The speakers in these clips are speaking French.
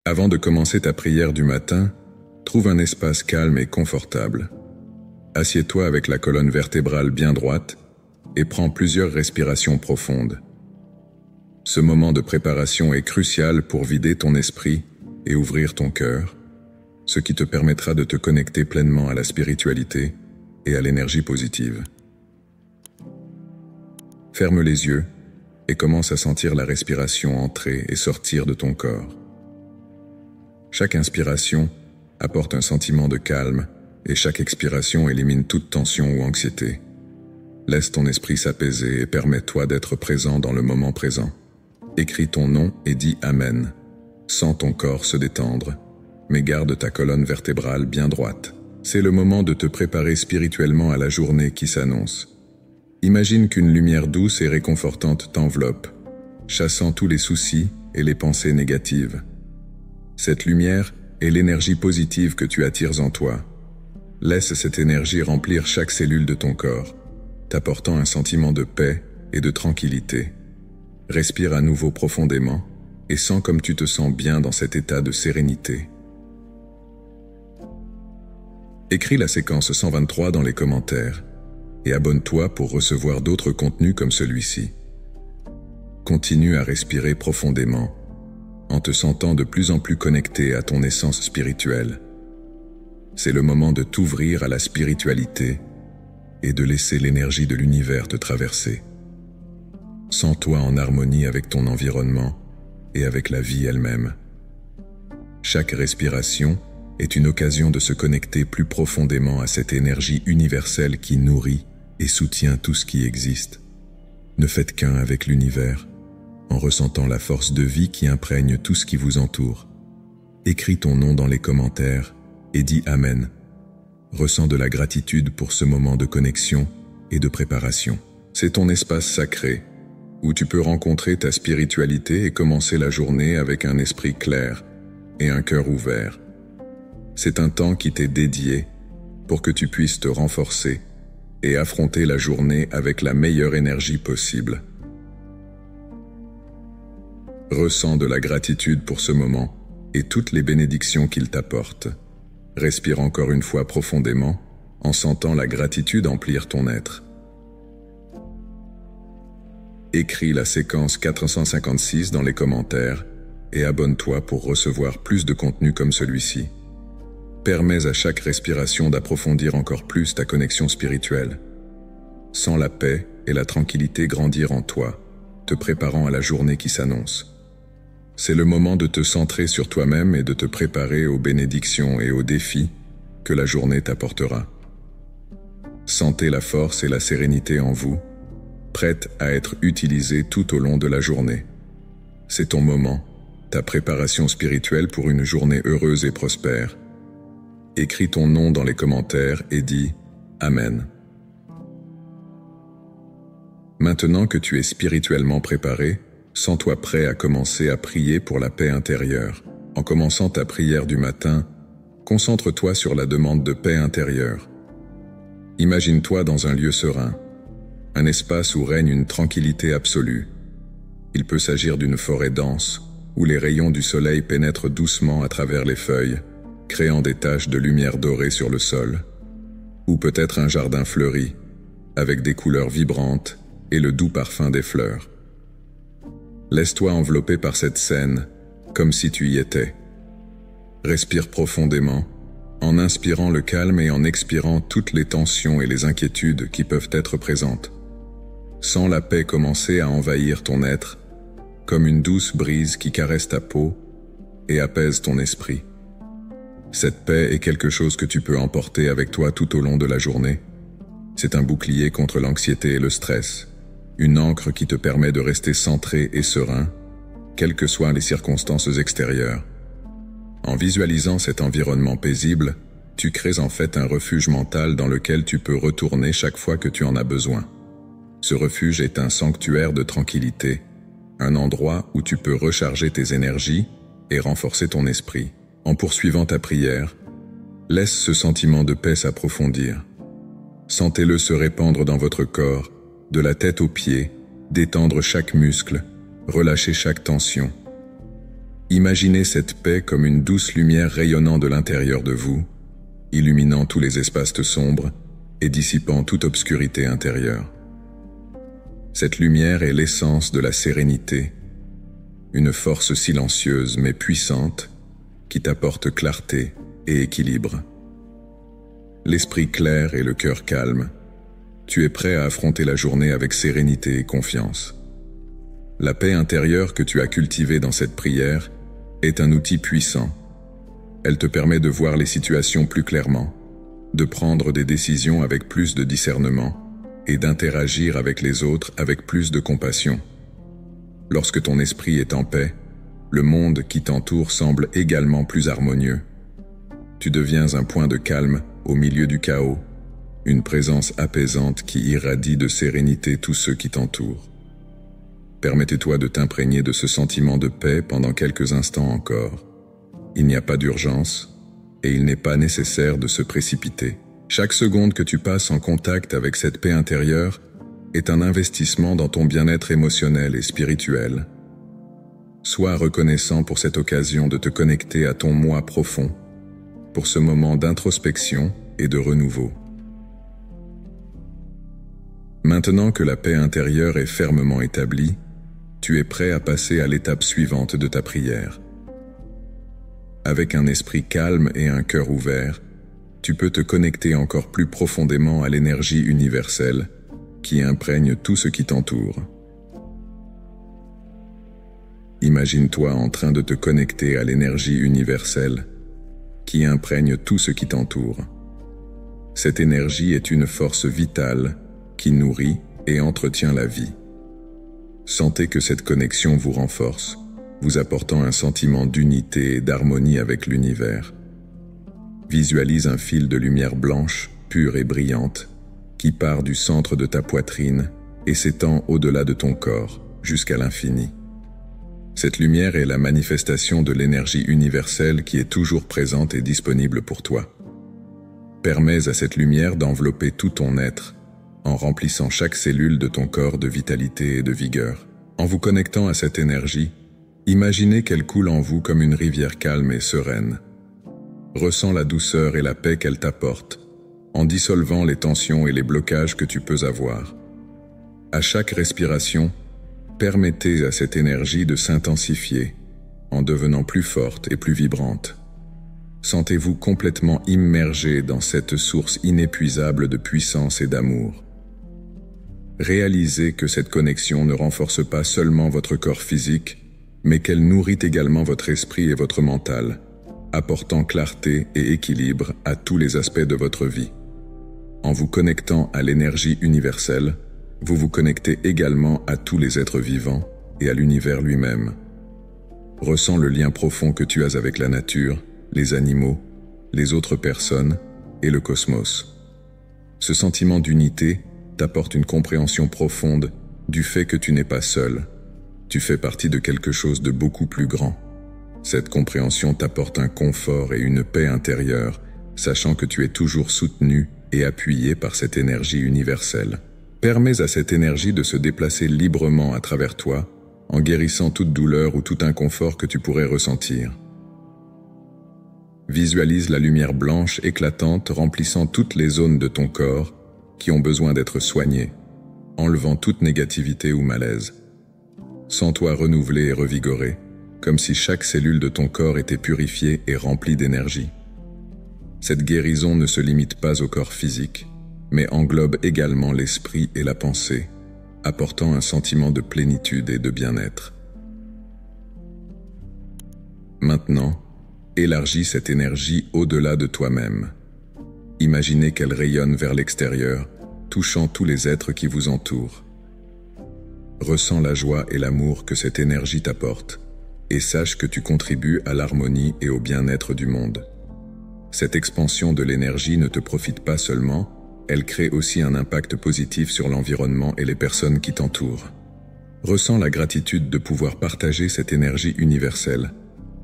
Avant de commencer ta prière du matin, trouve un espace calme et confortable. Assieds-toi avec la colonne vertébrale bien droite et prends plusieurs respirations profondes. Ce moment de préparation est crucial pour vider ton esprit et ouvrir ton cœur, ce qui te permettra de te connecter pleinement à la spiritualité et à l'énergie positive. Ferme les yeux et commence à sentir la respiration entrer et sortir de ton corps. Chaque inspiration apporte un sentiment de calme et chaque expiration élimine toute tension ou anxiété. Laisse ton esprit s'apaiser et permets-toi d'être présent dans le moment présent. Écris ton nom et dis Amen. Sens ton corps se détendre, mais garde ta colonne vertébrale bien droite. C'est le moment de te préparer spirituellement à la journée qui s'annonce. Imagine qu'une lumière douce et réconfortante t'enveloppe, chassant tous les soucis et les pensées négatives. Cette lumière est l'énergie positive que tu attires en toi. Laisse cette énergie remplir chaque cellule de ton corps, t'apportant un sentiment de paix et de tranquillité. Respire à nouveau profondément et sens comme tu te sens bien dans cet état de sérénité. Écris la séquence 123 dans les commentaires et abonne-toi pour recevoir d'autres contenus comme celui-ci. Continue à respirer profondément en te sentant de plus en plus connecté à ton essence spirituelle. C'est le moment de t'ouvrir à la spiritualité et de laisser l'énergie de l'univers te traverser. Sens-toi en harmonie avec ton environnement et avec la vie elle-même. Chaque respiration est une occasion de se connecter plus profondément à cette énergie universelle qui nourrit et soutient tout ce qui existe. Ne faites qu'un avec l'univers, en ressentant la force de vie qui imprègne tout ce qui vous entoure. Écris ton nom dans les commentaires et dis Amen. Ressens de la gratitude pour ce moment de connexion et de préparation. C'est ton espace sacré, où tu peux rencontrer ta spiritualité et commencer la journée avec un esprit clair et un cœur ouvert. C'est un temps qui t'est dédié pour que tu puisses te renforcer et affronter la journée avec la meilleure énergie possible. Ressens de la gratitude pour ce moment et toutes les bénédictions qu'il t'apporte. Respire encore une fois profondément en sentant la gratitude emplir ton être. Écris la séquence 456 dans les commentaires et abonne-toi pour recevoir plus de contenu comme celui-ci. Permets à chaque respiration d'approfondir encore plus ta connexion spirituelle. Sens la paix et la tranquillité grandir en toi, te préparant à la journée qui s'annonce. C'est le moment de te centrer sur toi-même et de te préparer aux bénédictions et aux défis que la journée t'apportera. Sentez la force et la sérénité en vous, prête à être utilisée tout au long de la journée. C'est ton moment, ta préparation spirituelle pour une journée heureuse et prospère. Écris ton nom dans les commentaires et dis Amen. Maintenant que tu es spirituellement préparé, sens-toi prêt à commencer à prier pour la paix intérieure. En commençant ta prière du matin, concentre-toi sur la demande de paix intérieure. Imagine-toi dans un lieu serein, un espace où règne une tranquillité absolue. Il peut s'agir d'une forêt dense, où les rayons du soleil pénètrent doucement à travers les feuilles, créant des taches de lumière dorée sur le sol, ou peut-être un jardin fleuri, avec des couleurs vibrantes et le doux parfum des fleurs. Laisse-toi envelopper par cette scène, comme si tu y étais. Respire profondément, en inspirant le calme et en expirant toutes les tensions et les inquiétudes qui peuvent être présentes. Sens la paix commencer à envahir ton être, comme une douce brise qui caresse ta peau et apaise ton esprit. Cette paix est quelque chose que tu peux emporter avec toi tout au long de la journée. C'est un bouclier contre l'anxiété et le stress, une ancre qui te permet de rester centré et serein, quelles que soient les circonstances extérieures. En visualisant cet environnement paisible, tu crées en fait un refuge mental dans lequel tu peux retourner chaque fois que tu en as besoin. Ce refuge est un sanctuaire de tranquillité, un endroit où tu peux recharger tes énergies et renforcer ton esprit. En poursuivant ta prière, laisse ce sentiment de paix s'approfondir. Sentez-le se répandre dans votre corps, de la tête aux pieds, détendre chaque muscle, relâcher chaque tension. Imaginez cette paix comme une douce lumière rayonnant de l'intérieur de vous, illuminant tous les espaces sombres et dissipant toute obscurité intérieure. Cette lumière est l'essence de la sérénité, une force silencieuse mais puissante qui t'apporte clarté et équilibre. L'esprit clair et le cœur calme, tu es prêt à affronter la journée avec sérénité et confiance. La paix intérieure que tu as cultivée dans cette prière est un outil puissant. Elle te permet de voir les situations plus clairement, de prendre des décisions avec plus de discernement et d'interagir avec les autres avec plus de compassion. Lorsque ton esprit est en paix, le monde qui t'entoure semble également plus harmonieux. Tu deviens un point de calme au milieu du chaos, une présence apaisante qui irradie de sérénité tous ceux qui t'entourent. Permettez-toi de t'imprégner de ce sentiment de paix pendant quelques instants encore. Il n'y a pas d'urgence et il n'est pas nécessaire de se précipiter. Chaque seconde que tu passes en contact avec cette paix intérieure est un investissement dans ton bien-être émotionnel et spirituel. Sois reconnaissant pour cette occasion de te connecter à ton moi profond, pour ce moment d'introspection et de renouveau. Maintenant que la paix intérieure est fermement établie, tu es prêt à passer à l'étape suivante de ta prière. Avec un esprit calme et un cœur ouvert, tu peux te connecter encore plus profondément à l'énergie universelle qui imprègne tout ce qui t'entoure. Imagine-toi en train de te connecter à l'énergie universelle qui imprègne tout ce qui t'entoure. Cette énergie est une force vitale qui nourrit et entretient la vie. Sentez que cette connexion vous renforce, vous apportant un sentiment d'unité et d'harmonie avec l'univers. Visualise un fil de lumière blanche, pure et brillante, qui part du centre de ta poitrine et s'étend au-delà de ton corps, jusqu'à l'infini. Cette lumière est la manifestation de l'énergie universelle qui est toujours présente et disponible pour toi. Permets à cette lumière d'envelopper tout ton être, en remplissant chaque cellule de ton corps de vitalité et de vigueur. En vous connectant à cette énergie, imaginez qu'elle coule en vous comme une rivière calme et sereine. Ressens la douceur et la paix qu'elle t'apporte, en dissolvant les tensions et les blocages que tu peux avoir. À chaque respiration, permettez à cette énergie de s'intensifier, en devenant plus forte et plus vibrante. Sentez-vous complètement immergé dans cette source inépuisable de puissance et d'amour. Réalisez que cette connexion ne renforce pas seulement votre corps physique, mais qu'elle nourrit également votre esprit et votre mental, apportant clarté et équilibre à tous les aspects de votre vie. En vous connectant à l'énergie universelle, vous vous connectez également à tous les êtres vivants et à l'univers lui-même. Ressens le lien profond que tu as avec la nature, les animaux, les autres personnes et le cosmos. Ce sentiment d'unité t'apporte une compréhension profonde du fait que tu n'es pas seul. Tu fais partie de quelque chose de beaucoup plus grand. Cette compréhension t'apporte un confort et une paix intérieure, sachant que tu es toujours soutenu et appuyé par cette énergie universelle. Permets à cette énergie de se déplacer librement à travers toi, en guérissant toute douleur ou tout inconfort que tu pourrais ressentir. Visualise la lumière blanche éclatante remplissant toutes les zones de ton corps qui ont besoin d'être soignées, enlevant toute négativité ou malaise. Sens-toi renouvelé et revigoré, comme si chaque cellule de ton corps était purifiée et remplie d'énergie. Cette guérison ne se limite pas au corps physique, mais englobe également l'esprit et la pensée, apportant un sentiment de plénitude et de bien-être. Maintenant, élargis cette énergie au-delà de toi-même. Imaginez qu'elle rayonne vers l'extérieur, touchant tous les êtres qui vous entourent. Ressens la joie et l'amour que cette énergie t'apporte, et sache que tu contribues à l'harmonie et au bien-être du monde. Cette expansion de l'énergie ne te profite pas seulement, elle crée aussi un impact positif sur l'environnement et les personnes qui t'entourent. Ressens la gratitude de pouvoir partager cette énergie universelle,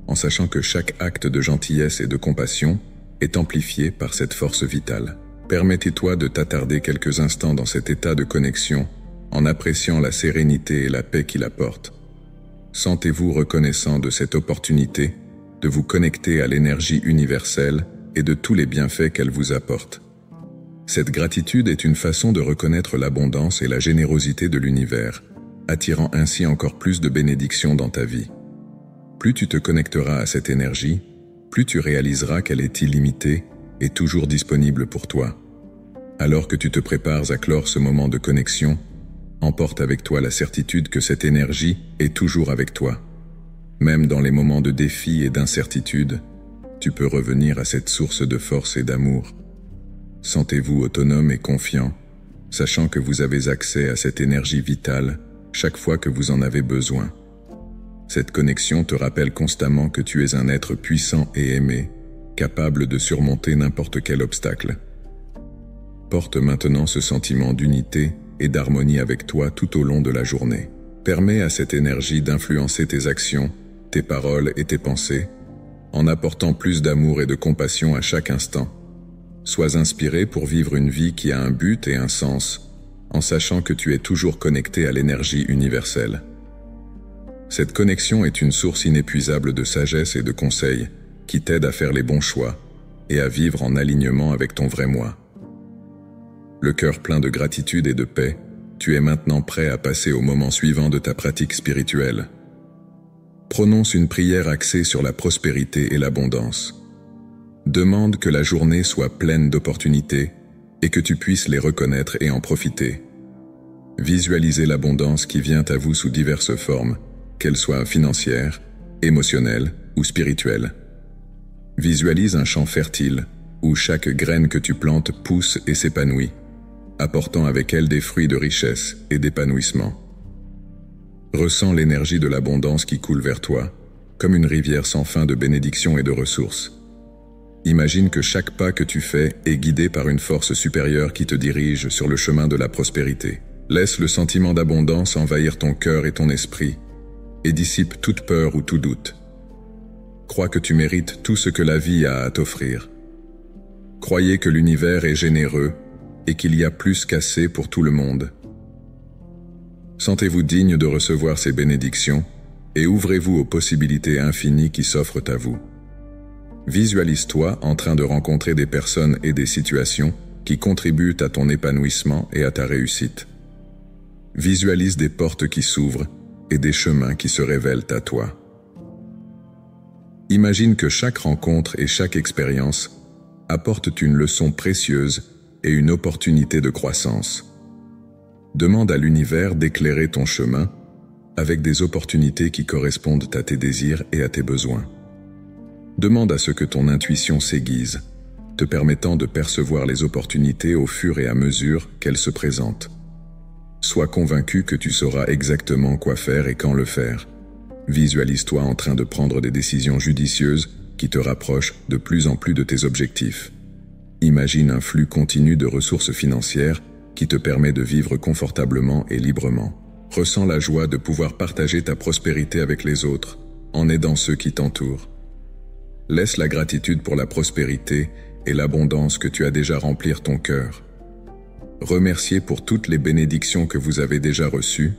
en sachant que chaque acte de gentillesse et de compassion est amplifié par cette force vitale. Permettez-toi de t'attarder quelques instants dans cet état de connexion, en appréciant la sérénité et la paix qu'il apporte. Sentez-vous reconnaissant de cette opportunité de vous connecter à l'énergie universelle et de tous les bienfaits qu'elle vous apporte. Cette gratitude est une façon de reconnaître l'abondance et la générosité de l'univers, attirant ainsi encore plus de bénédictions dans ta vie. Plus tu te connecteras à cette énergie, plus tu réaliseras qu'elle est illimitée et toujours disponible pour toi. Alors que tu te prépares à clore ce moment de connexion, emporte avec toi la certitude que cette énergie est toujours avec toi. Même dans les moments de défi et d'incertitude, tu peux revenir à cette source de force et d'amour. Sentez-vous autonome et confiant, sachant que vous avez accès à cette énergie vitale chaque fois que vous en avez besoin. Cette connexion te rappelle constamment que tu es un être puissant et aimé, capable de surmonter n'importe quel obstacle. Porte maintenant ce sentiment d'unité et d'harmonie avec toi tout au long de la journée. Permets à cette énergie d'influencer tes actions, tes paroles et tes pensées, en apportant plus d'amour et de compassion à chaque instant. Sois inspiré pour vivre une vie qui a un but et un sens, en sachant que tu es toujours connecté à l'énergie universelle. Cette connexion est une source inépuisable de sagesse et de conseils qui t'aide à faire les bons choix et à vivre en alignement avec ton vrai moi. Le cœur plein de gratitude et de paix, tu es maintenant prêt à passer au moment suivant de ta pratique spirituelle. Prononce une prière axée sur la prospérité et l'abondance. Demande que la journée soit pleine d'opportunités et que tu puisses les reconnaître et en profiter. Visualisez l'abondance qui vient à vous sous diverses formes, qu'elles soient financières, émotionnelles ou spirituelles. Visualise un champ fertile où chaque graine que tu plantes pousse et s'épanouit, apportant avec elle des fruits de richesse et d'épanouissement. Ressens l'énergie de l'abondance qui coule vers toi, comme une rivière sans fin de bénédictions et de ressources. Imagine que chaque pas que tu fais est guidé par une force supérieure qui te dirige sur le chemin de la prospérité. Laisse le sentiment d'abondance envahir ton cœur et ton esprit, et dissipe toute peur ou tout doute. Crois que tu mérites tout ce que la vie a à t'offrir. Croyez que l'univers est généreux et qu'il y a plus qu'assez pour tout le monde. Sentez-vous digne de recevoir ces bénédictions et ouvrez-vous aux possibilités infinies qui s'offrent à vous. Visualise-toi en train de rencontrer des personnes et des situations qui contribuent à ton épanouissement et à ta réussite. Visualise des portes qui s'ouvrent et des chemins qui se révèlent à toi. Imagine que chaque rencontre et chaque expérience apportent une leçon précieuse et une opportunité de croissance. Demande à l'univers d'éclairer ton chemin avec des opportunités qui correspondent à tes désirs et à tes besoins. Demande à ce que ton intuition s'aiguise, te permettant de percevoir les opportunités au fur et à mesure qu'elles se présentent. Sois convaincu que tu sauras exactement quoi faire et quand le faire. Visualise-toi en train de prendre des décisions judicieuses qui te rapprochent de plus en plus de tes objectifs. Imagine un flux continu de ressources financières qui te permet de vivre confortablement et librement. Ressens la joie de pouvoir partager ta prospérité avec les autres, en aidant ceux qui t'entourent. Laisse la gratitude pour la prospérité et l'abondance que tu as déjà remplir ton cœur. Remerciez pour toutes les bénédictions que vous avez déjà reçues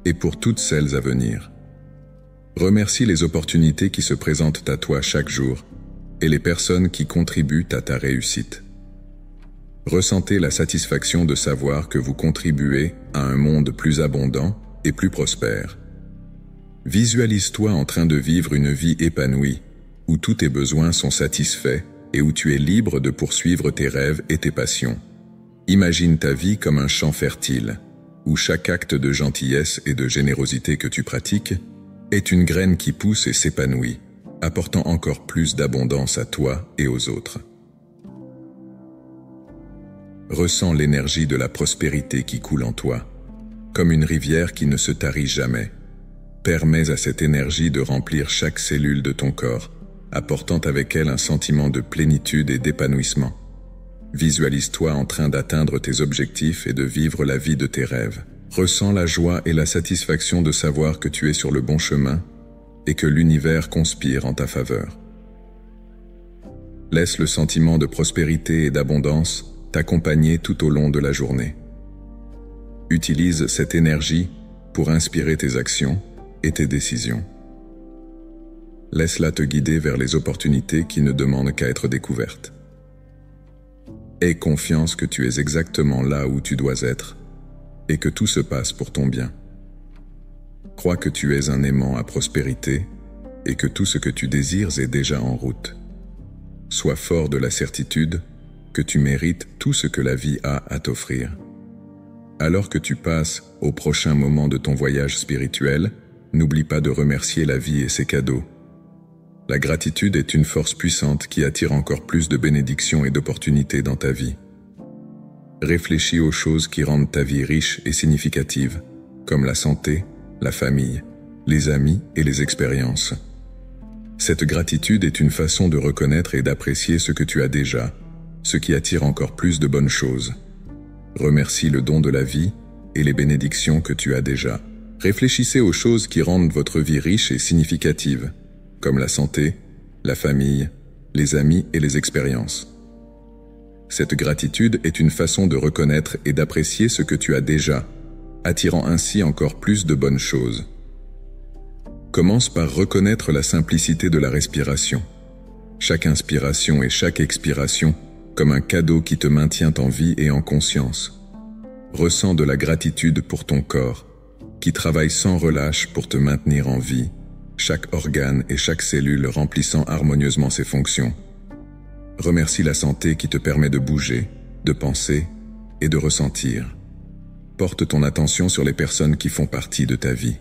et pour toutes celles à venir. Remercie les opportunités qui se présentent à toi chaque jour et les personnes qui contribuent à ta réussite. Ressentez la satisfaction de savoir que vous contribuez à un monde plus abondant et plus prospère. Visualise-toi en train de vivre une vie épanouie, où tous tes besoins sont satisfaits et où tu es libre de poursuivre tes rêves et tes passions. Imagine ta vie comme un champ fertile, où chaque acte de gentillesse et de générosité que tu pratiques est une graine qui pousse et s'épanouit, apportant encore plus d'abondance à toi et aux autres. Ressens l'énergie de la prospérité qui coule en toi, comme une rivière qui ne se tarit jamais. Permets à cette énergie de remplir chaque cellule de ton corps, apportant avec elle un sentiment de plénitude et d'épanouissement. Visualise-toi en train d'atteindre tes objectifs et de vivre la vie de tes rêves. Ressens la joie et la satisfaction de savoir que tu es sur le bon chemin et que l'univers conspire en ta faveur. Laisse le sentiment de prospérité et d'abondance t'accompagner tout au long de la journée. Utilise cette énergie pour inspirer tes actions et tes décisions. Laisse-la te guider vers les opportunités qui ne demandent qu'à être découvertes. Aie confiance que tu es exactement là où tu dois être et que tout se passe pour ton bien. Crois que tu es un aimant à prospérité et que tout ce que tu désires est déjà en route. Sois fort de la certitude que tu mérites tout ce que la vie a à t'offrir. Alors que tu passes au prochain moment de ton voyage spirituel, n'oublie pas de remercier la vie et ses cadeaux. La gratitude est une force puissante qui attire encore plus de bénédictions et d'opportunités dans ta vie. Réfléchis aux choses qui rendent ta vie riche et significative, comme la santé, la famille, les amis et les expériences. Cette gratitude est une façon de reconnaître et d'apprécier ce que tu as déjà, ce qui attire encore plus de bonnes choses. Remercie le don de la vie et les bénédictions que tu as déjà. Réfléchissez aux choses qui rendent votre vie riche et significative, comme la santé, la famille, les amis et les expériences. Cette gratitude est une façon de reconnaître et d'apprécier ce que tu as déjà, attirant ainsi encore plus de bonnes choses. Commence par reconnaître la simplicité de la respiration. Chaque inspiration et chaque expiration comme un cadeau qui te maintient en vie et en conscience. Ressens de la gratitude pour ton corps, qui travaille sans relâche pour te maintenir en vie, chaque organe et chaque cellule remplissant harmonieusement ses fonctions. Remercie la santé qui te permet de bouger, de penser et de ressentir. Porte ton attention sur les personnes qui font partie de ta vie.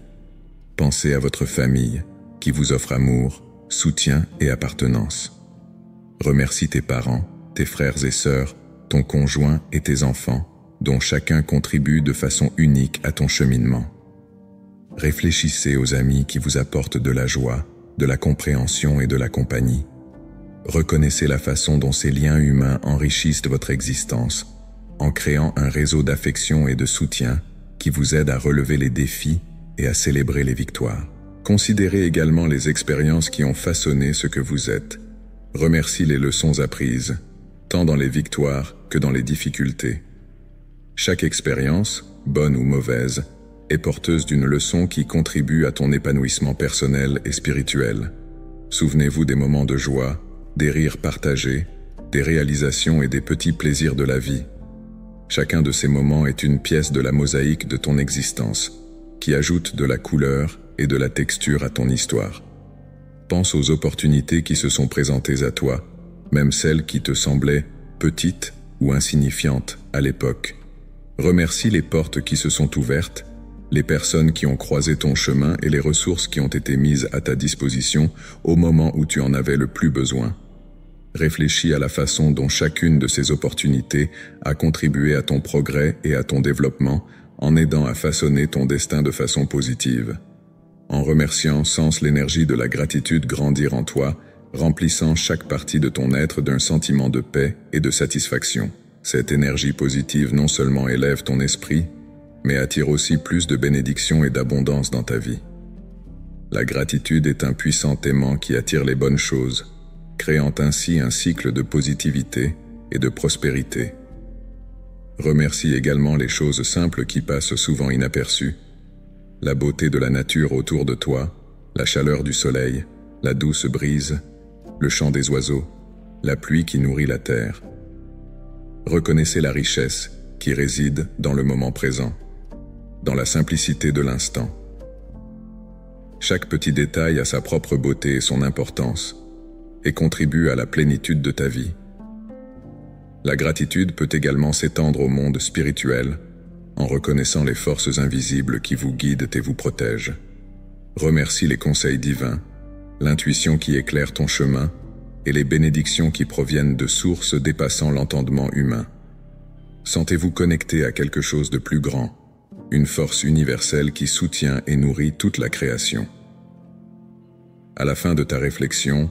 Pensez à votre famille, qui vous offre amour, soutien et appartenance. Remercie tes parents, tes frères et sœurs, ton conjoint et tes enfants, dont chacun contribue de façon unique à ton cheminement. Réfléchissez aux amis qui vous apportent de la joie, de la compréhension et de la compagnie. Reconnaissez la façon dont ces liens humains enrichissent votre existence, en créant un réseau d'affection et de soutien qui vous aide à relever les défis et à célébrer les victoires. Considérez également les expériences qui ont façonné ce que vous êtes. Remercie les leçons apprises, tant dans les victoires que dans les difficultés. Chaque expérience, bonne ou mauvaise, est porteuse d'une leçon qui contribue à ton épanouissement personnel et spirituel. Souvenez-vous des moments de joie, des rires partagés, des réalisations et des petits plaisirs de la vie. Chacun de ces moments est une pièce de la mosaïque de ton existence, qui ajoute de la couleur et de la texture à ton histoire. Pense aux opportunités qui se sont présentées à toi, même celles qui te semblaient petites ou insignifiantes à l'époque. Remercie les portes qui se sont ouvertes, les personnes qui ont croisé ton chemin et les ressources qui ont été mises à ta disposition au moment où tu en avais le plus besoin. Réfléchis à la façon dont chacune de ces opportunités a contribué à ton progrès et à ton développement en aidant à façonner ton destin de façon positive. En remerciant, sens l'énergie de la gratitude grandir en toi, remplissant chaque partie de ton être d'un sentiment de paix et de satisfaction. Cette énergie positive non seulement élève ton esprit, mais attire aussi plus de bénédictions et d'abondance dans ta vie. La gratitude est un puissant aimant qui attire les bonnes choses, créant ainsi un cycle de positivité et de prospérité. Remercie également les choses simples qui passent souvent inaperçues. La beauté de la nature autour de toi, la chaleur du soleil, la douce brise, le chant des oiseaux, la pluie qui nourrit la terre. Reconnaissez la richesse qui réside dans le moment présent, dans la simplicité de l'instant. Chaque petit détail a sa propre beauté et son importance, et contribue à la plénitude de ta vie. La gratitude peut également s'étendre au monde spirituel, en reconnaissant les forces invisibles qui vous guident et vous protègent. Remercie les conseils divins, l'intuition qui éclaire ton chemin et les bénédictions qui proviennent de sources dépassant l'entendement humain. Sentez-vous connecté à quelque chose de plus grand, une force universelle qui soutient et nourrit toute la création. À la fin de ta réflexion,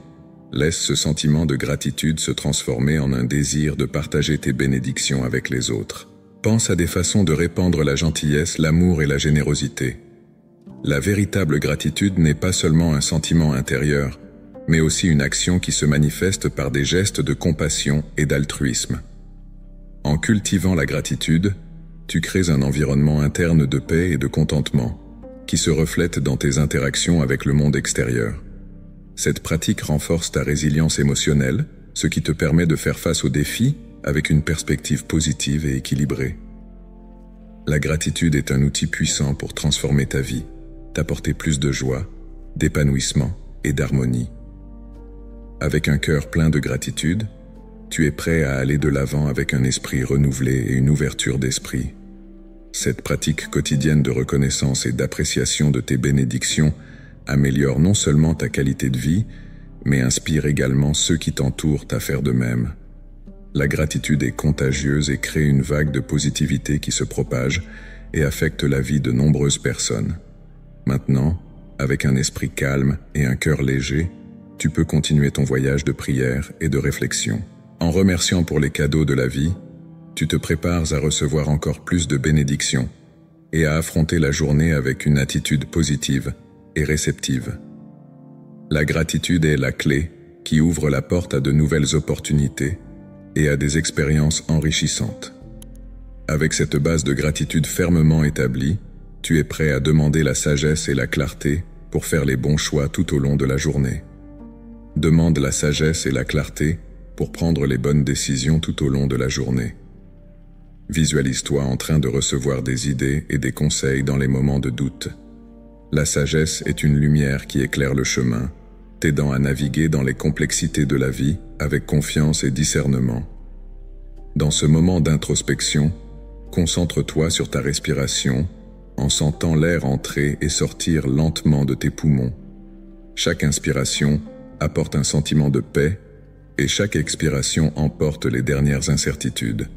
laisse ce sentiment de gratitude se transformer en un désir de partager tes bénédictions avec les autres. Pense à des façons de répandre la gentillesse, l'amour et la générosité. La véritable gratitude n'est pas seulement un sentiment intérieur, mais aussi une action qui se manifeste par des gestes de compassion et d'altruisme. En cultivant la gratitude, tu crées un environnement interne de paix et de contentement, qui se reflète dans tes interactions avec le monde extérieur. Cette pratique renforce ta résilience émotionnelle, ce qui te permet de faire face aux défis avec une perspective positive et équilibrée. La gratitude est un outil puissant pour transformer ta vie, t'apporter plus de joie, d'épanouissement et d'harmonie. Avec un cœur plein de gratitude, tu es prêt à aller de l'avant avec un esprit renouvelé et une ouverture d'esprit. Cette pratique quotidienne de reconnaissance et d'appréciation de tes bénédictions améliore non seulement ta qualité de vie, mais inspire également ceux qui t'entourent à faire de même. La gratitude est contagieuse et crée une vague de positivité qui se propage et affecte la vie de nombreuses personnes. Maintenant, avec un esprit calme et un cœur léger, tu peux continuer ton voyage de prière et de réflexion. En remerciant pour les cadeaux de la vie, tu te prépares à recevoir encore plus de bénédictions et à affronter la journée avec une attitude positive et réceptive. La gratitude est la clé qui ouvre la porte à de nouvelles opportunités et à des expériences enrichissantes. Avec cette base de gratitude fermement établie, tu es prêt à demander la sagesse et la clarté pour faire les bons choix tout au long de la journée. Demande la sagesse et la clarté pour prendre les bonnes décisions tout au long de la journée. Visualise-toi en train de recevoir des idées et des conseils dans les moments de doute. La sagesse est une lumière qui éclaire le chemin, t'aidant à naviguer dans les complexités de la vie avec confiance et discernement. Dans ce moment d'introspection, concentre-toi sur ta respiration en sentant l'air entrer et sortir lentement de tes poumons. Chaque inspiration apporte un sentiment de paix et chaque expiration emporte les dernières incertitudes.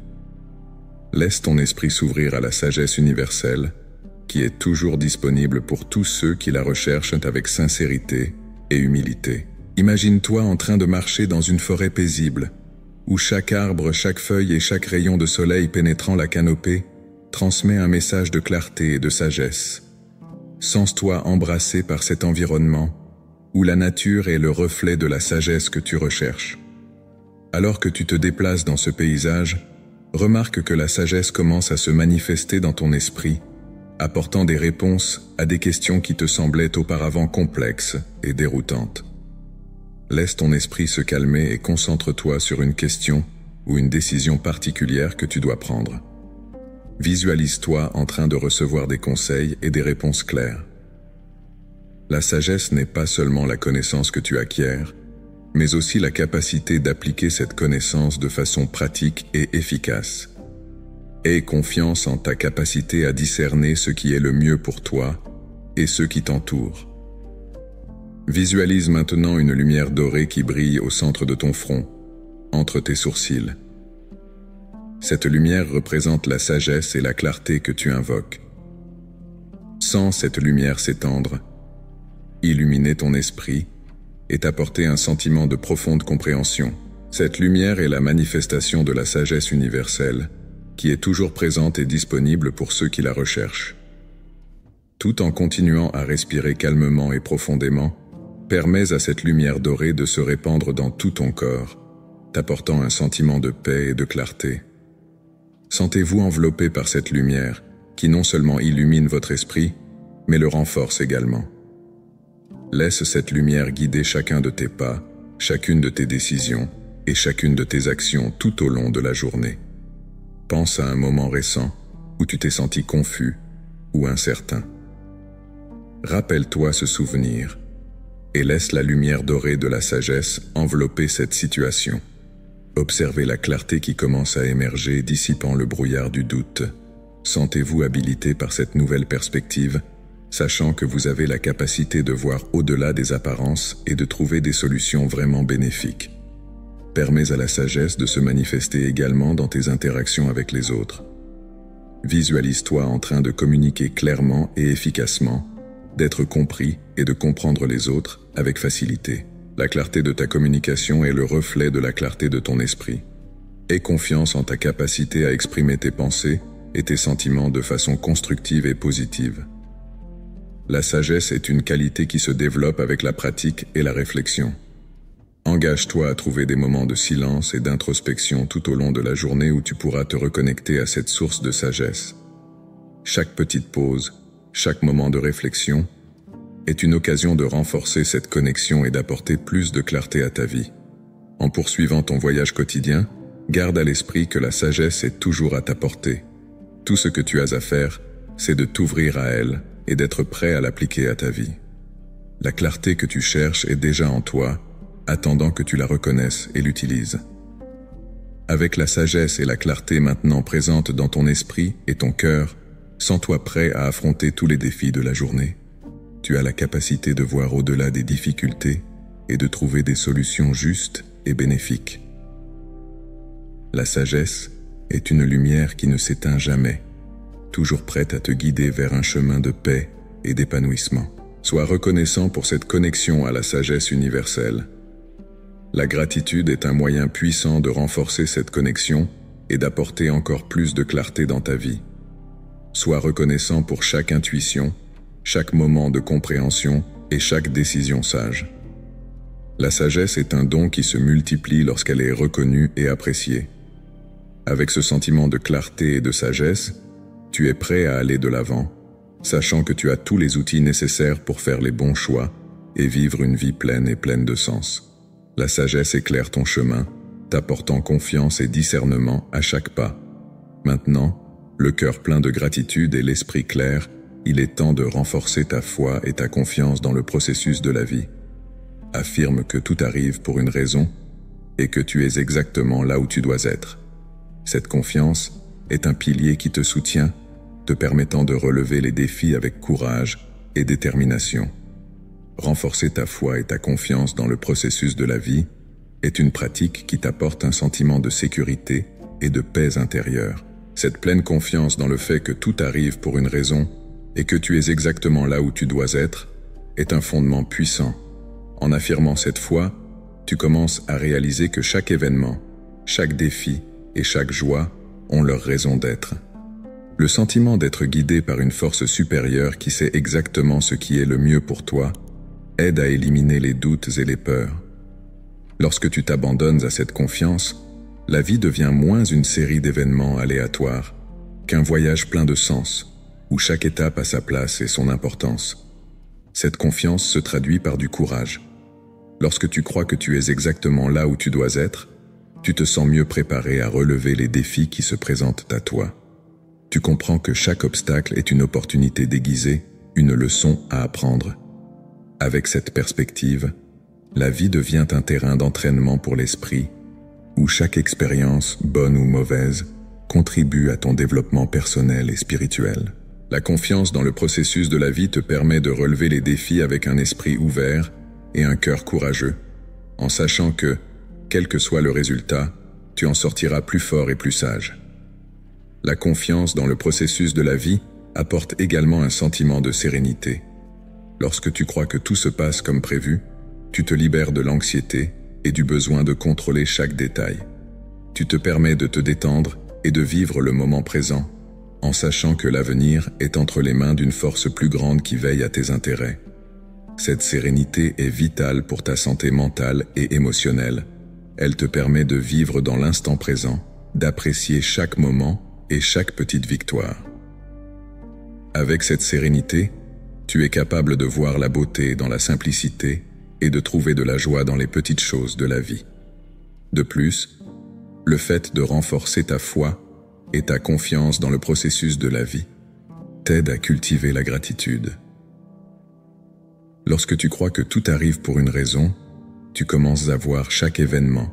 Laisse ton esprit s'ouvrir à la sagesse universelle, qui est toujours disponible pour tous ceux qui la recherchent avec sincérité et humilité. Imagine-toi en train de marcher dans une forêt paisible, où chaque arbre, chaque feuille et chaque rayon de soleil pénétrant la canopée transmet un message de clarté et de sagesse. Sens-toi embrassé par cet environnement, où la nature est le reflet de la sagesse que tu recherches. Alors que tu te déplaces dans ce paysage, remarque que la sagesse commence à se manifester dans ton esprit, apportant des réponses à des questions qui te semblaient auparavant complexes et déroutantes. Laisse ton esprit se calmer et concentre-toi sur une question ou une décision particulière que tu dois prendre. Visualise-toi en train de recevoir des conseils et des réponses claires. La sagesse n'est pas seulement la connaissance que tu acquiers, mais aussi la capacité d'appliquer cette connaissance de façon pratique et efficace. Aie confiance en ta capacité à discerner ce qui est le mieux pour toi et ceux qui t'entourent. Visualise maintenant une lumière dorée qui brille au centre de ton front, entre tes sourcils. Cette lumière représente la sagesse et la clarté que tu invoques. Sens cette lumière s'étendre, illuminer ton esprit et t'apporter un sentiment de profonde compréhension. Cette lumière est la manifestation de la sagesse universelle, qui est toujours présente et disponible pour ceux qui la recherchent. Tout en continuant à respirer calmement et profondément, permets à cette lumière dorée de se répandre dans tout ton corps, t'apportant un sentiment de paix et de clarté. Sentez-vous enveloppé par cette lumière, qui non seulement illumine votre esprit, mais le renforce également. Laisse cette lumière guider chacun de tes pas, chacune de tes décisions et chacune de tes actions tout au long de la journée. Pense à un moment récent où tu t'es senti confus ou incertain. Rappelle-toi ce souvenir et laisse la lumière dorée de la sagesse envelopper cette situation. Observez la clarté qui commence à émerger, dissipant le brouillard du doute. Sentez-vous habilité par cette nouvelle perspective, sachant que vous avez la capacité de voir au-delà des apparences et de trouver des solutions vraiment bénéfiques. Permets à la sagesse de se manifester également dans tes interactions avec les autres. Visualise-toi en train de communiquer clairement et efficacement, d'être compris et de comprendre les autres avec facilité. La clarté de ta communication est le reflet de la clarté de ton esprit. Aie confiance en ta capacité à exprimer tes pensées et tes sentiments de façon constructive et positive. La sagesse est une qualité qui se développe avec la pratique et la réflexion. Engage-toi à trouver des moments de silence et d'introspection tout au long de la journée où tu pourras te reconnecter à cette source de sagesse. Chaque petite pause, chaque moment de réflexion, est une occasion de renforcer cette connexion et d'apporter plus de clarté à ta vie. En poursuivant ton voyage quotidien, garde à l'esprit que la sagesse est toujours à ta portée. Tout ce que tu as à faire, c'est de t'ouvrir à elle et d'être prêt à l'appliquer à ta vie. La clarté que tu cherches est déjà en toi, attendant que tu la reconnaisses et l'utilises. Avec la sagesse et la clarté maintenant présentes dans ton esprit et ton cœur, sens-toi prêt à affronter tous les défis de la journée. Tu as la capacité de voir au-delà des difficultés et de trouver des solutions justes et bénéfiques. La sagesse est une lumière qui ne s'éteint jamais, toujours prête à te guider vers un chemin de paix et d'épanouissement. Sois reconnaissant pour cette connexion à la sagesse universelle. La gratitude est un moyen puissant de renforcer cette connexion et d'apporter encore plus de clarté dans ta vie. Sois reconnaissant pour chaque intuition, chaque moment de compréhension et chaque décision sage. La sagesse est un don qui se multiplie lorsqu'elle est reconnue et appréciée. Avec ce sentiment de clarté et de sagesse, tu es prêt à aller de l'avant, sachant que tu as tous les outils nécessaires pour faire les bons choix et vivre une vie pleine et pleine de sens. La sagesse éclaire ton chemin, t'apportant confiance et discernement à chaque pas. Maintenant, le cœur plein de gratitude et l'esprit clair, il est temps de renforcer ta foi et ta confiance dans le processus de la vie. Affirme que tout arrive pour une raison et que tu es exactement là où tu dois être. Cette confiance est un pilier qui te soutient, te permettant de relever les défis avec courage et détermination. Renforcer ta foi et ta confiance dans le processus de la vie est une pratique qui t'apporte un sentiment de sécurité et de paix intérieure. Cette pleine confiance dans le fait que tout arrive pour une raison et que tu es exactement là où tu dois être est un fondement puissant. En affirmant cette foi, tu commences à réaliser que chaque événement, chaque défi et chaque joie ont leur raison d'être. Le sentiment d'être guidé par une force supérieure qui sait exactement ce qui est le mieux pour toi aide à éliminer les doutes et les peurs. Lorsque tu t'abandonnes à cette confiance, la vie devient moins une série d'événements aléatoires qu'un voyage plein de sens, où chaque étape a sa place et son importance. Cette confiance se traduit par du courage. Lorsque tu crois que tu es exactement là où tu dois être, tu te sens mieux préparé à relever les défis qui se présentent à toi. Tu comprends que chaque obstacle est une opportunité déguisée, une leçon à apprendre. Avec cette perspective, la vie devient un terrain d'entraînement pour l'esprit, où chaque expérience, bonne ou mauvaise, contribue à ton développement personnel et spirituel. La confiance dans le processus de la vie te permet de relever les défis avec un esprit ouvert et un cœur courageux, en sachant que, quel que soit le résultat, tu en sortiras plus fort et plus sage. La confiance dans le processus de la vie apporte également un sentiment de sérénité. Lorsque tu crois que tout se passe comme prévu, tu te libères de l'anxiété et du besoin de contrôler chaque détail. Tu te permets de te détendre et de vivre le moment présent, en sachant que l'avenir est entre les mains d'une force plus grande qui veille à tes intérêts. Cette sérénité est vitale pour ta santé mentale et émotionnelle. Elle te permet de vivre dans l'instant présent, d'apprécier chaque moment et chaque petite victoire. Avec cette sérénité, tu es capable de voir la beauté dans la simplicité et de trouver de la joie dans les petites choses de la vie. De plus, le fait de renforcer ta foi et ta confiance dans le processus de la vie t'aide à cultiver la gratitude. Lorsque tu crois que tout arrive pour une raison, tu commences à voir chaque événement,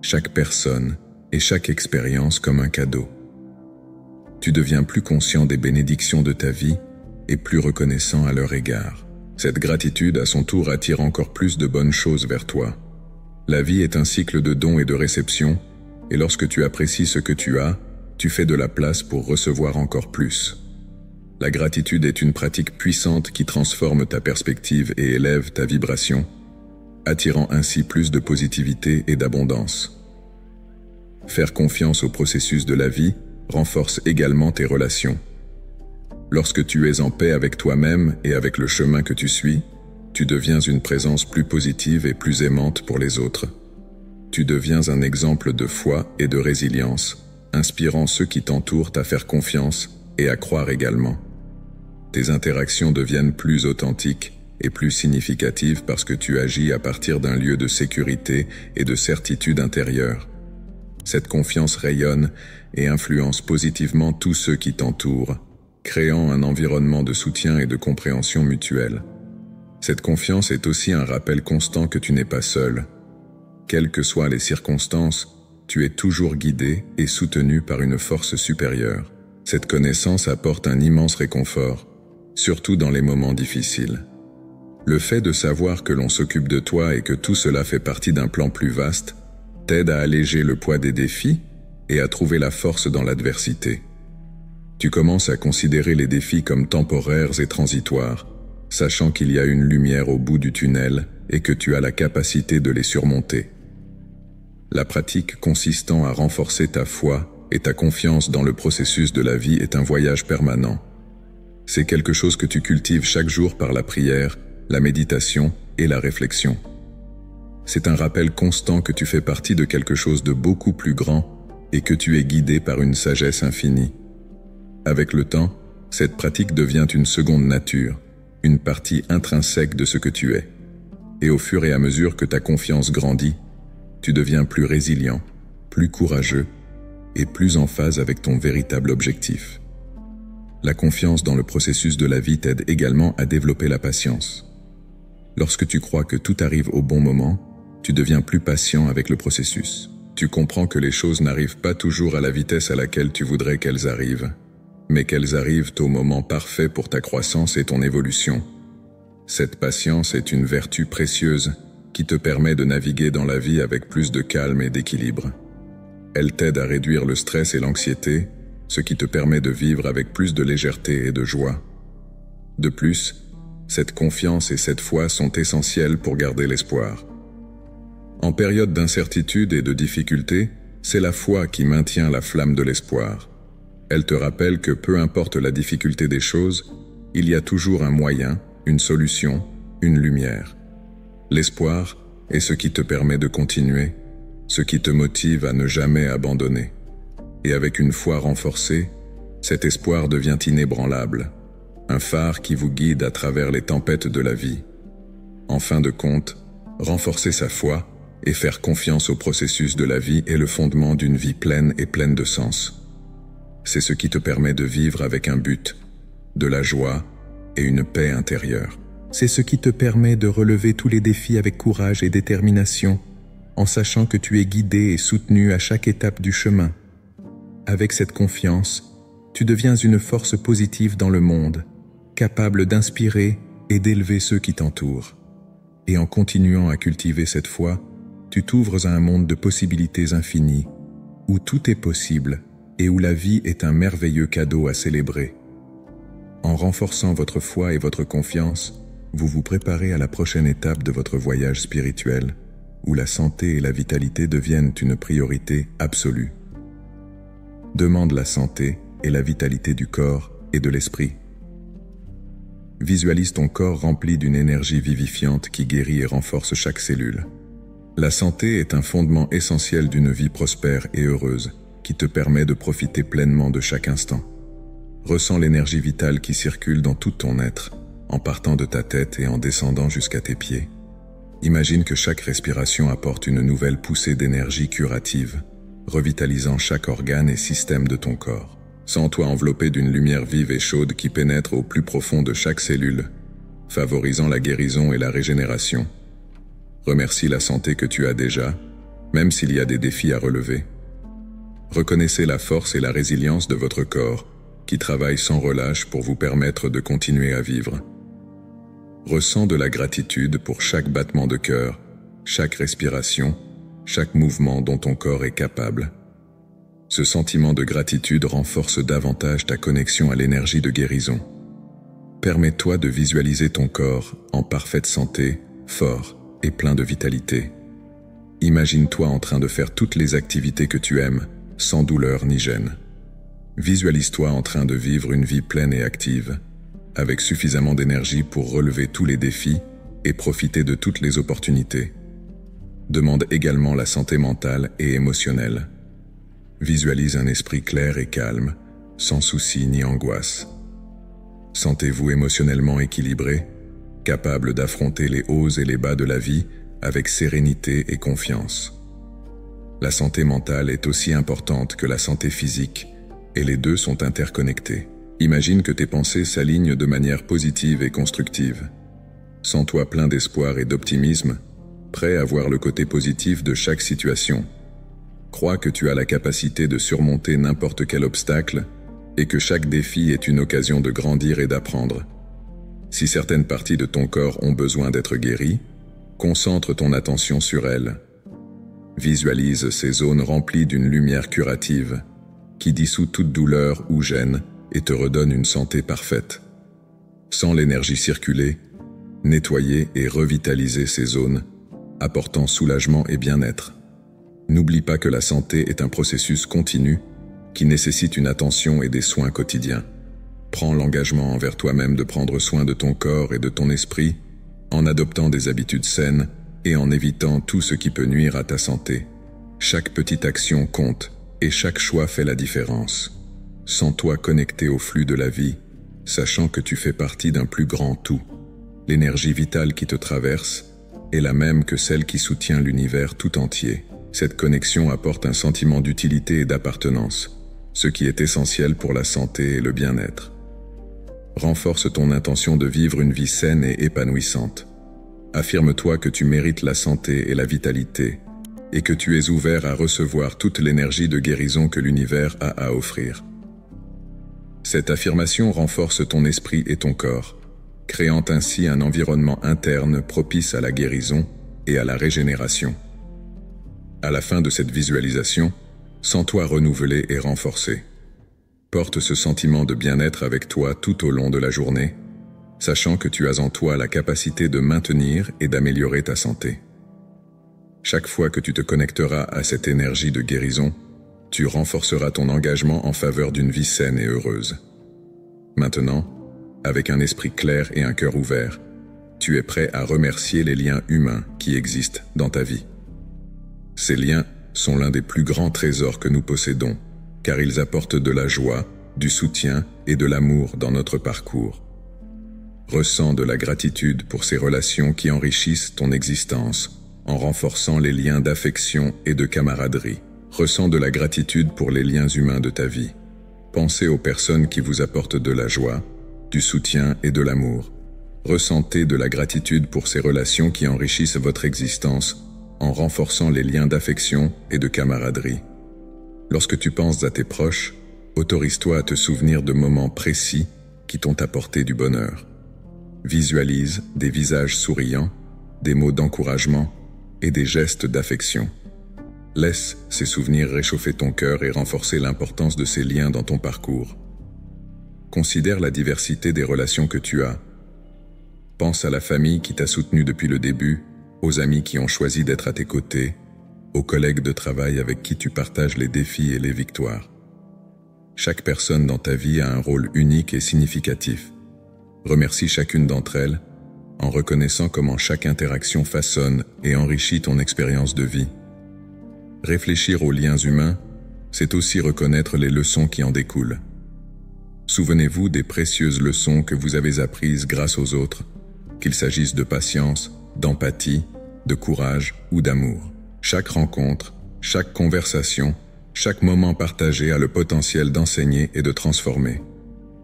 chaque personne et chaque expérience comme un cadeau. Tu deviens plus conscient des bénédictions de ta vie et plus reconnaissant à leur égard. Cette gratitude à son tour attire encore plus de bonnes choses vers toi. La vie est un cycle de dons et de réceptions, et lorsque tu apprécies ce que tu as, tu fais de la place pour recevoir encore plus. La gratitude est une pratique puissante qui transforme ta perspective et élève ta vibration, attirant ainsi plus de positivité et d'abondance. Faire confiance au processus de la vie renforce également tes relations. Lorsque tu es en paix avec toi-même et avec le chemin que tu suis, tu deviens une présence plus positive et plus aimante pour les autres. Tu deviens un exemple de foi et de résilience, inspirant ceux qui t'entourent à faire confiance et à croire également. Tes interactions deviennent plus authentiques et plus significatives parce que tu agis à partir d'un lieu de sécurité et de certitude intérieure. Cette confiance rayonne et influence positivement tous ceux qui t'entourent, créant un environnement de soutien et de compréhension mutuelle. Cette confiance est aussi un rappel constant que tu n'es pas seul. Quelles que soient les circonstances, tu es toujours guidé et soutenu par une force supérieure. Cette connaissance apporte un immense réconfort, surtout dans les moments difficiles. Le fait de savoir que l'on s'occupe de toi et que tout cela fait partie d'un plan plus vaste t'aide à alléger le poids des défis et à trouver la force dans l'adversité. Tu commences à considérer les défis comme temporaires et transitoires, sachant qu'il y a une lumière au bout du tunnel et que tu as la capacité de les surmonter. La pratique consistant à renforcer ta foi et ta confiance dans le processus de la vie est un voyage permanent. C'est quelque chose que tu cultives chaque jour par la prière, la méditation et la réflexion. C'est un rappel constant que tu fais partie de quelque chose de beaucoup plus grand et que tu es guidé par une sagesse infinie. Avec le temps, cette pratique devient une seconde nature, une partie intrinsèque de ce que tu es. Et au fur et à mesure que ta confiance grandit, tu deviens plus résilient, plus courageux et plus en phase avec ton véritable objectif. La confiance dans le processus de la vie t'aide également à développer la patience. Lorsque tu crois que tout arrive au bon moment, tu deviens plus patient avec le processus. Tu comprends que les choses n'arrivent pas toujours à la vitesse à laquelle tu voudrais qu'elles arrivent, mais qu'elles arrivent au moment parfait pour ta croissance et ton évolution. Cette patience est une vertu précieuse qui te permet de naviguer dans la vie avec plus de calme et d'équilibre. Elle t'aide à réduire le stress et l'anxiété, ce qui te permet de vivre avec plus de légèreté et de joie. De plus, cette confiance et cette foi sont essentielles pour garder l'espoir. En période d'incertitude et de difficulté, c'est la foi qui maintient la flamme de l'espoir. Elle te rappelle que peu importe la difficulté des choses, il y a toujours un moyen, une solution, une lumière. L'espoir est ce qui te permet de continuer, ce qui te motive à ne jamais abandonner. Et avec une foi renforcée, cet espoir devient inébranlable, un phare qui vous guide à travers les tempêtes de la vie. En fin de compte, renforcer sa foi et faire confiance au processus de la vie est le fondement d'une vie pleine et pleine de sens. C'est ce qui te permet de vivre avec un but, de la joie et une paix intérieure. C'est ce qui te permet de relever tous les défis avec courage et détermination, en sachant que tu es guidé et soutenu à chaque étape du chemin. Avec cette confiance, tu deviens une force positive dans le monde, capable d'inspirer et d'élever ceux qui t'entourent. Et en continuant à cultiver cette foi, tu t'ouvres à un monde de possibilités infinies, où tout est possible et où la vie est un merveilleux cadeau à célébrer. En renforçant votre foi et votre confiance, vous vous préparez à la prochaine étape de votre voyage spirituel, où la santé et la vitalité deviennent une priorité absolue. Demande la santé et la vitalité du corps et de l'esprit. Visualise ton corps rempli d'une énergie vivifiante qui guérit et renforce chaque cellule. La santé est un fondement essentiel d'une vie prospère et heureuse, qui te permet de profiter pleinement de chaque instant. Ressens l'énergie vitale qui circule dans tout ton être, en partant de ta tête et en descendant jusqu'à tes pieds. Imagine que chaque respiration apporte une nouvelle poussée d'énergie curative, revitalisant chaque organe et système de ton corps. Sens-toi enveloppé d'une lumière vive et chaude qui pénètre au plus profond de chaque cellule, favorisant la guérison et la régénération. Remercie la santé que tu as déjà, même s'il y a des défis à relever. Reconnaissez la force et la résilience de votre corps, qui travaille sans relâche pour vous permettre de continuer à vivre. Ressens de la gratitude pour chaque battement de cœur, chaque respiration, chaque mouvement dont ton corps est capable. Ce sentiment de gratitude renforce davantage ta connexion à l'énergie de guérison. Permets-toi de visualiser ton corps en parfaite santé, fort et plein de vitalité. Imagine-toi en train de faire toutes les activités que tu aimes, sans douleur ni gêne. Visualise-toi en train de vivre une vie pleine et active, avec suffisamment d'énergie pour relever tous les défis et profiter de toutes les opportunités. Demande également la santé mentale et émotionnelle. Visualise un esprit clair et calme, sans soucis ni angoisse. Sentez-vous émotionnellement équilibré, capable d'affronter les hauts et les bas de la vie avec sérénité et confiance. La santé mentale est aussi importante que la santé physique, et les deux sont interconnectés. Imagine que tes pensées s'alignent de manière positive et constructive. Sens-toi plein d'espoir et d'optimisme, prêt à voir le côté positif de chaque situation. Crois que tu as la capacité de surmonter n'importe quel obstacle et que chaque défi est une occasion de grandir et d'apprendre. Si certaines parties de ton corps ont besoin d'être guéries, concentre ton attention sur elles. Visualise ces zones remplies d'une lumière curative qui dissout toute douleur ou gêne et te redonne une santé parfaite. Sens l'énergie circuler, nettoyer et revitaliser ces zones, apportant soulagement et bien-être. N'oublie pas que la santé est un processus continu qui nécessite une attention et des soins quotidiens. Prends l'engagement envers toi-même de prendre soin de ton corps et de ton esprit en adoptant des habitudes saines et en évitant tout ce qui peut nuire à ta santé. Chaque petite action compte et chaque choix fait la différence. Sens-toi connecté au flux de la vie, sachant que tu fais partie d'un plus grand tout. L'énergie vitale qui te traverse est la même que celle qui soutient l'univers tout entier. Cette connexion apporte un sentiment d'utilité et d'appartenance, ce qui est essentiel pour la santé et le bien-être. Renforce ton intention de vivre une vie saine et épanouissante. Affirme-toi que tu mérites la santé et la vitalité, et que tu es ouvert à recevoir toute l'énergie de guérison que l'univers a à offrir. Cette affirmation renforce ton esprit et ton corps, créant ainsi un environnement interne propice à la guérison et à la régénération. À la fin de cette visualisation, sens-toi renouvelé et renforcé. Porte ce sentiment de bien-être avec toi tout au long de la journée, sachant que tu as en toi la capacité de maintenir et d'améliorer ta santé. Chaque fois que tu te connecteras à cette énergie de guérison, tu renforceras ton engagement en faveur d'une vie saine et heureuse. Maintenant, avec un esprit clair et un cœur ouvert, tu es prêt à remercier les liens humains qui existent dans ta vie. Ces liens sont l'un des plus grands trésors que nous possédons, car ils apportent de la joie, du soutien et de l'amour dans notre parcours. Ressens de la gratitude pour ces relations qui enrichissent ton existence, en renforçant les liens d'affection et de camaraderie. Ressens de la gratitude pour les liens humains de ta vie. Pensez aux personnes qui vous apportent de la joie, du soutien et de l'amour. Ressentez de la gratitude pour ces relations qui enrichissent votre existence en renforçant les liens d'affection et de camaraderie. Lorsque tu penses à tes proches, autorise-toi à te souvenir de moments précis qui t'ont apporté du bonheur. Visualise des visages souriants, des mots d'encouragement et des gestes d'affection. Laisse ces souvenirs réchauffer ton cœur et renforcer l'importance de ces liens dans ton parcours. Considère la diversité des relations que tu as. Pense à la famille qui t'a soutenu depuis le début, aux amis qui ont choisi d'être à tes côtés, aux collègues de travail avec qui tu partages les défis et les victoires. Chaque personne dans ta vie a un rôle unique et significatif. Remercie chacune d'entre elles en reconnaissant comment chaque interaction façonne et enrichit ton expérience de vie. Réfléchir aux liens humains, c'est aussi reconnaître les leçons qui en découlent. Souvenez-vous des précieuses leçons que vous avez apprises grâce aux autres, qu'il s'agisse de patience, d'empathie, de courage ou d'amour. Chaque rencontre, chaque conversation, chaque moment partagé a le potentiel d'enseigner et de transformer.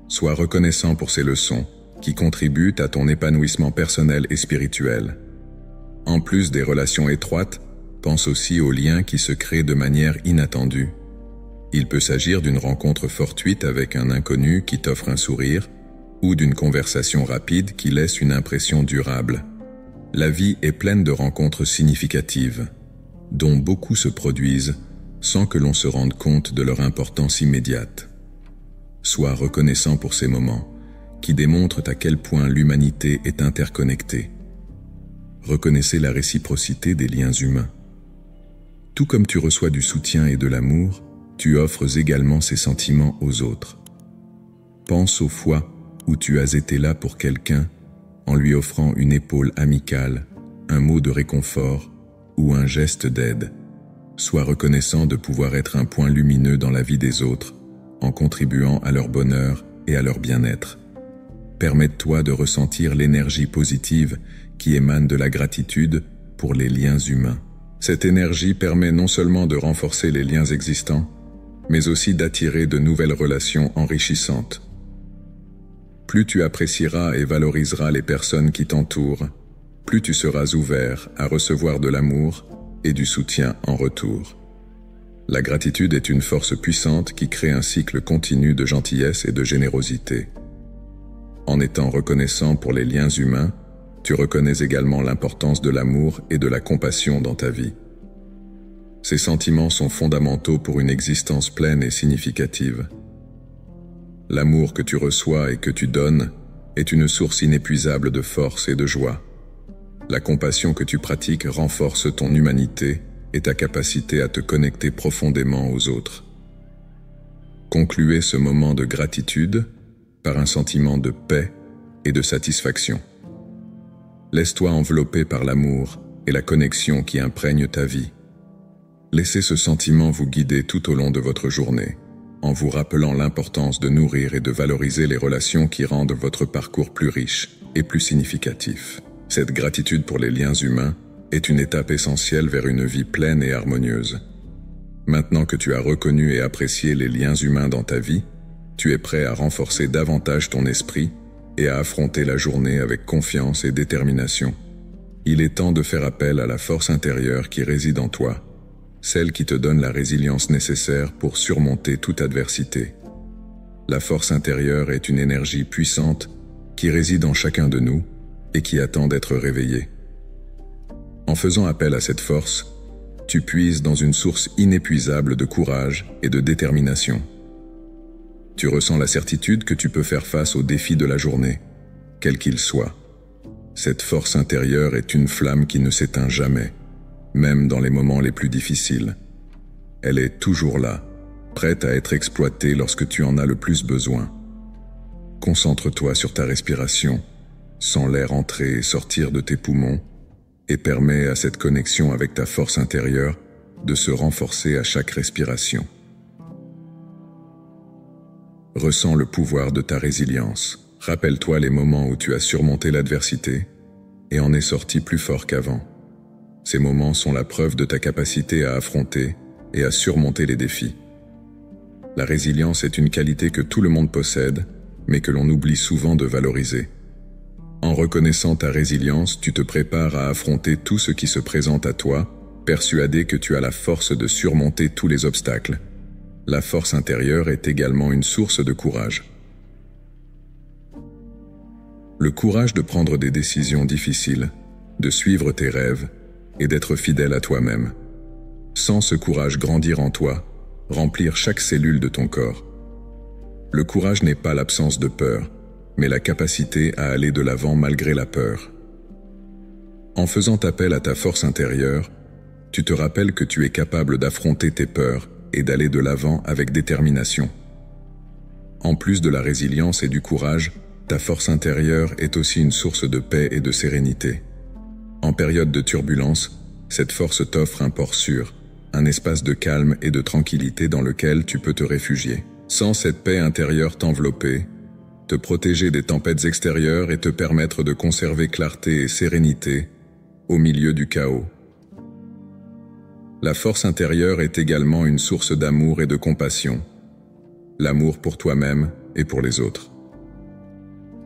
Sois reconnaissant pour ces leçons qui contribuent à ton épanouissement personnel et spirituel. En plus des relations étroites, pense aussi aux liens qui se créent de manière inattendue. Il peut s'agir d'une rencontre fortuite avec un inconnu qui t'offre un sourire, ou d'une conversation rapide qui laisse une impression durable. La vie est pleine de rencontres significatives, dont beaucoup se produisent sans que l'on se rende compte de leur importance immédiate. Sois reconnaissant pour ces moments, qui démontrent à quel point l'humanité est interconnectée. Reconnaissez la réciprocité des liens humains. Tout comme tu reçois du soutien et de l'amour, tu offres également ces sentiments aux autres. Pense aux fois où tu as été là pour quelqu'un en lui offrant une épaule amicale, un mot de réconfort ou un geste d'aide. Sois reconnaissant de pouvoir être un point lumineux dans la vie des autres, en contribuant à leur bonheur et à leur bien-être. permette-toi de ressentir l'énergie positive qui émane de la gratitude pour les liens humains. Cette énergie permet non seulement de renforcer les liens existants, mais aussi d'attirer de nouvelles relations enrichissantes. Plus tu apprécieras et valoriseras les personnes qui t'entourent, plus tu seras ouvert à recevoir de l'amour et du soutien en retour. La gratitude est une force puissante qui crée un cycle continu de gentillesse et de générosité. En étant reconnaissant pour les liens humains, tu reconnais également l'importance de l'amour et de la compassion dans ta vie. Ces sentiments sont fondamentaux pour une existence pleine et significative. L'amour que tu reçois et que tu donnes est une source inépuisable de force et de joie. La compassion que tu pratiques renforce ton humanité et ta capacité à te connecter profondément aux autres. Concluez ce moment de gratitude par un sentiment de paix et de satisfaction. Laisse-toi envelopper par l'amour et la connexion qui imprègnent ta vie. Laissez ce sentiment vous guider tout au long de votre journée, en vous rappelant l'importance de nourrir et de valoriser les relations qui rendent votre parcours plus riche et plus significatif. Cette gratitude pour les liens humains est une étape essentielle vers une vie pleine et harmonieuse. Maintenant que tu as reconnu et apprécié les liens humains dans ta vie, tu es prêt à renforcer davantage ton esprit et à affronter la journée avec confiance et détermination. Il est temps de faire appel à la force intérieure qui réside en toi, celle qui te donne la résilience nécessaire pour surmonter toute adversité. La force intérieure est une énergie puissante qui réside en chacun de nous et qui attend d'être réveillée. En faisant appel à cette force, tu puises dans une source inépuisable de courage et de détermination. Tu ressens la certitude que tu peux faire face aux défis de la journée, quels qu'ils soient. Cette force intérieure est une flamme qui ne s'éteint jamais, même dans les moments les plus difficiles. Elle est toujours là, prête à être exploitée lorsque tu en as le plus besoin. Concentre-toi sur ta respiration, sens l'air entrer et sortir de tes poumons, et permets à cette connexion avec ta force intérieure de se renforcer à chaque respiration. Ressens le pouvoir de ta résilience. Rappelle-toi les moments où tu as surmonté l'adversité et en es sorti plus fort qu'avant. Ces moments sont la preuve de ta capacité à affronter et à surmonter les défis. La résilience est une qualité que tout le monde possède, mais que l'on oublie souvent de valoriser. En reconnaissant ta résilience, tu te prépares à affronter tout ce qui se présente à toi, persuadé que tu as la force de surmonter tous les obstacles. La force intérieure est également une source de courage. Le courage de prendre des décisions difficiles, de suivre tes rêves et d'être fidèle à toi-même. Sens ce courage grandir en toi, remplir chaque cellule de ton corps. Le courage n'est pas l'absence de peur, mais la capacité à aller de l'avant malgré la peur. En faisant appel à ta force intérieure, tu te rappelles que tu es capable d'affronter tes peurs et d'aller de l'avant avec détermination. En plus de la résilience et du courage, ta force intérieure est aussi une source de paix et de sérénité. En période de turbulence, cette force t'offre un port sûr, un espace de calme et de tranquillité dans lequel tu peux te réfugier. Sans cette paix intérieure t'envelopper, te protéger des tempêtes extérieures et te permettre de conserver clarté et sérénité au milieu du chaos. La force intérieure est également une source d'amour et de compassion, l'amour pour toi-même et pour les autres.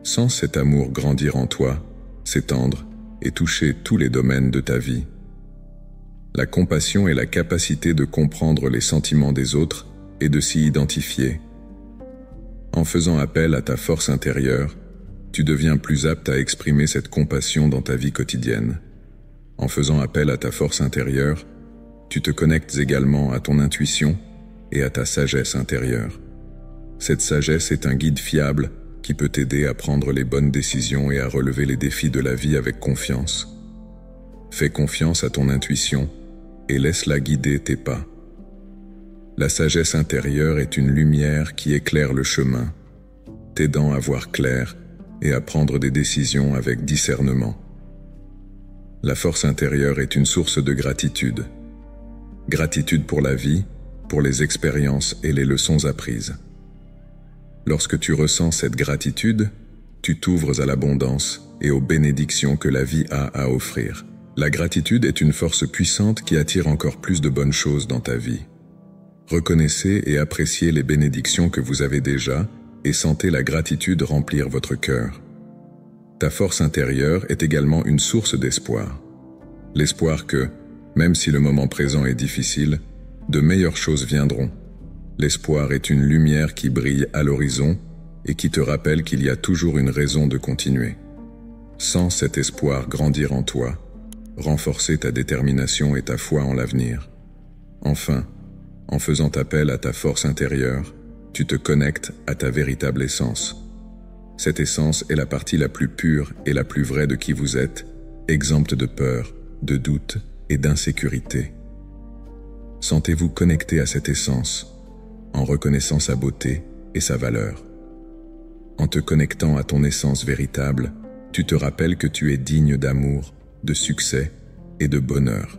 Sens cet amour grandir en toi, s'étendre et toucher tous les domaines de ta vie. La compassion est la capacité de comprendre les sentiments des autres et de s'y identifier. En faisant appel à ta force intérieure, tu deviens plus apte à exprimer cette compassion dans ta vie quotidienne. En faisant appel à ta force intérieure, tu te connectes également à ton intuition et à ta sagesse intérieure. Cette sagesse est un guide fiable qui peut t'aider à prendre les bonnes décisions et à relever les défis de la vie avec confiance. Fais confiance à ton intuition et laisse-la guider tes pas. La sagesse intérieure est une lumière qui éclaire le chemin, t'aidant à voir clair et à prendre des décisions avec discernement. La force intérieure est une source de gratitude. Gratitude pour la vie, pour les expériences et les leçons apprises. Lorsque tu ressens cette gratitude, tu t'ouvres à l'abondance et aux bénédictions que la vie a à offrir. La gratitude est une force puissante qui attire encore plus de bonnes choses dans ta vie. Reconnaissez et appréciez les bénédictions que vous avez déjà et sentez la gratitude remplir votre cœur. Ta force intérieure est également une source d'espoir. L'espoir que, même si le moment présent est difficile, de meilleures choses viendront. L'espoir est une lumière qui brille à l'horizon et qui te rappelle qu'il y a toujours une raison de continuer. Sens cet espoir grandir en toi, renforcer ta détermination et ta foi en l'avenir. Enfin, en faisant appel à ta force intérieure, tu te connectes à ta véritable essence. Cette essence est la partie la plus pure et la plus vraie de qui vous êtes, exempte de peur, de doute et d'insécurité. Sentez-vous connecté à cette essence, en reconnaissant sa beauté et sa valeur. En te connectant à ton essence véritable, tu te rappelles que tu es digne d'amour, de succès et de bonheur.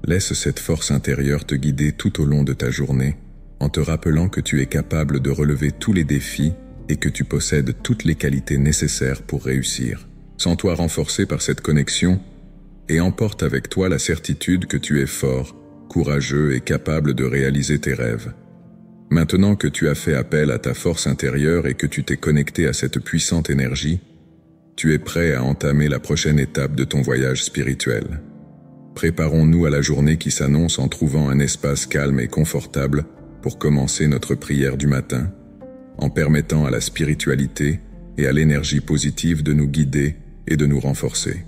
Laisse cette force intérieure te guider tout au long de ta journée, en te rappelant que tu es capable de relever tous les défis et que tu possèdes toutes les qualités nécessaires pour réussir. Sens-toi renforcé par cette connexion et emporte avec toi la certitude que tu es fort, courageux et capable de réaliser tes rêves. Maintenant que tu as fait appel à ta force intérieure et que tu t'es connecté à cette puissante énergie, tu es prêt à entamer la prochaine étape de ton voyage spirituel. Préparons-nous à la journée qui s'annonce en trouvant un espace calme et confortable pour commencer notre prière du matin, en permettant à la spiritualité et à l'énergie positive de nous guider et de nous renforcer.